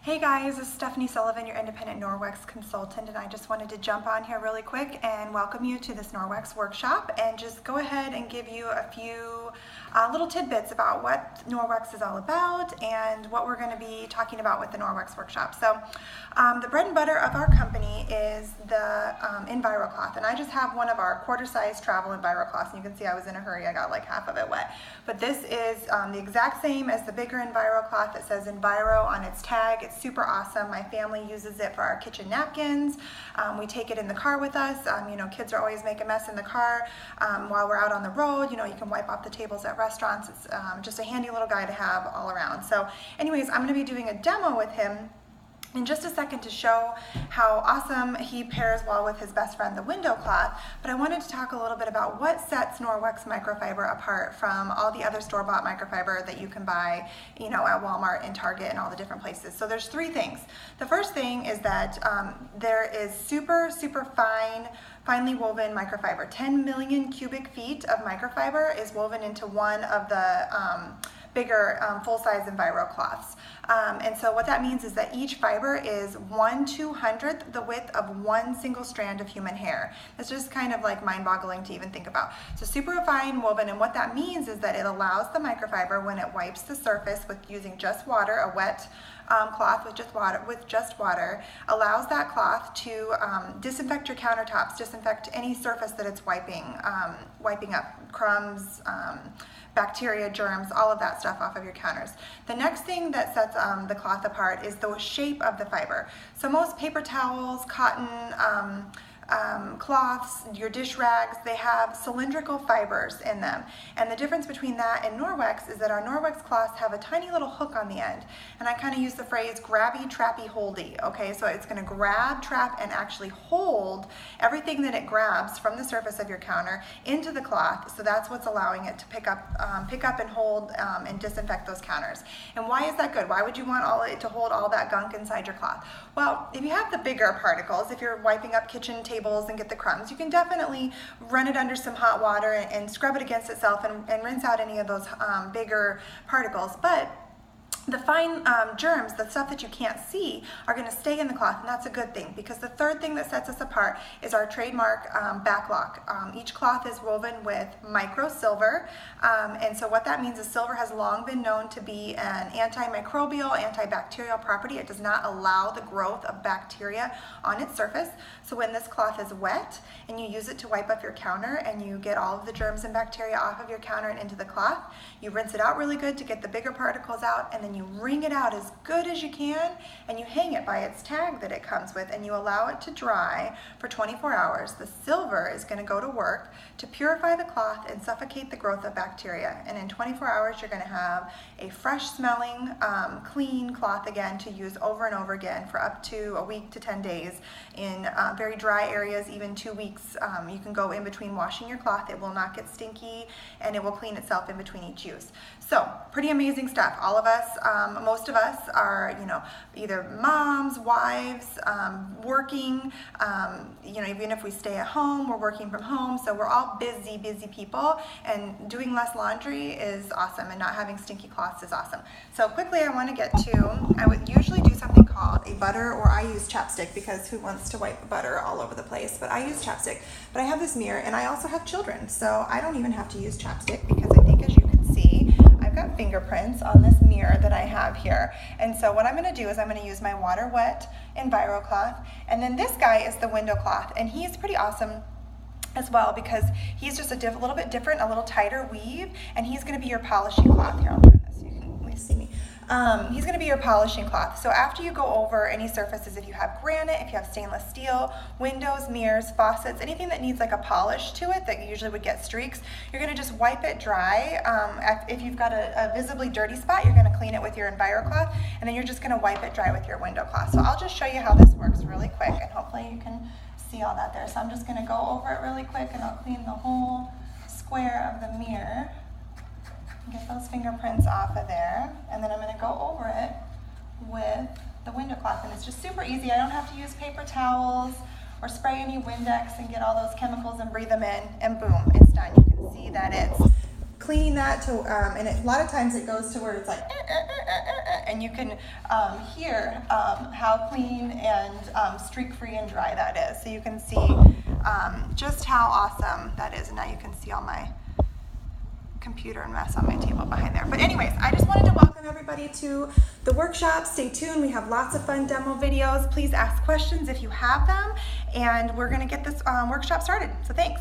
Hey guys, this is Stephanie Sullivan, your independent Norwex consultant, and I just wanted to jump on here really quick and welcome you to this Norwex workshop and just go ahead and give you a few little tidbits about what Norwex is all about and what we're going to be talking about with the Norwex workshop. So the bread and butter of our company is the EnviroCloth, and I just have one of our quarter-size travel EnviroCloths, and you can see I was in a hurry, I got like half of it wet. But this is the exact same as the bigger EnviroCloth. It says Enviro on its tag. It's super awesome. My family uses it for our kitchen napkins. We take it in the car with us. Kids are always making a mess in the car while we're out on the road. You can wipe off the tables at restaurants. It's just a handy little guy to have all around. So anyways, I'm going to be doing a demo with him in just a second to show how awesome he pairs well with his best friend, the window cloth. But I wanted to talk a little bit about what sets Norwex microfiber apart from all the other store-bought microfiber that you can buy, at Walmart and Target and all the different places. So there's three things. The first thing is that there is super finely woven microfiber. 10 million cubic feet of microfiber is woven into one of the bigger full-size EnviroCloths. And so what that means is that each fiber is 1/200th the width of one single strand of human hair. It's just kind of like mind-boggling to even think about. So super fine woven, and what that means is that it allows the microfiber, when it wipes the surface with using just water, a wet cloth with just water, allows that cloth to disinfect your countertops, disinfect any surface that it's wiping up crumbs, bacteria, germs, all of that stuff off of your counters. The next thing that sets the cloth apart is the shape of the fiber. So most paper towels, cotton, cloths, your dish rags, they have cylindrical fibers in them. And the difference between that and Norwex is that our Norwex cloths have a tiny little hook on the end. And I kind of use the phrase grabby, trappy, holdy. Okay, so it's going to grab, trap, and actually hold everything that it grabs from the surface of your counter into the cloth. So that's what's allowing it to pick up and hold and disinfect those counters. And why is that good? Why would you want it to hold all that gunk inside your cloth? Well, if you have the bigger particles, if you're wiping up kitchen tables and get the crumbs, you can definitely run it under some hot water and scrub it against itself and rinse out any of those bigger particles. But the fine germs, the stuff that you can't see, are going to stay in the cloth, and that's a good thing, because the third thing that sets us apart is our trademark backlock. Each cloth is woven with micro silver, and so what that means is silver has long been known to be an antimicrobial, antibacterial property. It does not allow the growth of bacteria on its surface. So when this cloth is wet and you use it to wipe up your counter and you get all of the germs and bacteria off of your counter and into the cloth, you rinse it out really good to get the bigger particles out, and then you wring it out as good as you can, and you hang it by its tag that it comes with, and you allow it to dry for 24 hours. The silver is going to go to work to purify the cloth and suffocate the growth of bacteria. And in 24 hours, you're going to have a fresh smelling, clean cloth again to use over and over again for up to a week to 10 days. In very dry areas, even 2 weeks, you can go in between washing your cloth. It will not get stinky, and it will clean itself in between each use. So pretty amazing stuff. All of us, most of us are, either moms, wives, working, even if we stay at home, we're working from home. So we're all busy people, and doing less laundry is awesome, and not having stinky cloths is awesome. So quickly, I want to get to, I would usually do something called a butter, or I use chapstick, because who wants to wipe butter all over the place? But I use chapstick. But I have this mirror, and I also have children, so I don't even have to use chapstick, because I think, as you can see, I've got fingerprints on this mirror that I have here. And so what I'm going to do is I'm going to use my water wet EnviroCloth, and then this guy is the window cloth, and he's pretty awesome as well, because he's just a little bit different, a little tighter weave, and he's going to be your polishing cloth. Here, I'll turn this so you can at least see me. He's going to be your polishing cloth. So after you go over any surfaces, if you have granite, if you have stainless steel, windows, mirrors, faucets, anything that needs like a polish to it that usually would get streaks, you're going to just wipe it dry. If you've got a visibly dirty spot, you're going to clean it with your EnviroCloth, and then you're just going to wipe it dry with your window cloth. So I'll just show you how this works really quick, and hopefully you can see all that there. So I'm just going to go over it really quick, and I'll clean the whole square of the mirror. Get those fingerprints off of there, and then I'm going to go over it with the window cloth, and it's just super easy. I don't have to use paper towels or spray any Windex and get all those chemicals and breathe them in, and boom, it's done. You can see that it's cleaning that to, and a lot of times it goes to where it's like, and you can hear how clean and streak-free and dry that is. So you can see just how awesome that is. And now you can see all my computer mess on my table behind there. But anyways, I just wanted to welcome everybody to the workshop. Stay tuned. We have lots of fun demo videos. Please ask questions if you have them. And we're going to get this workshop started. So thanks.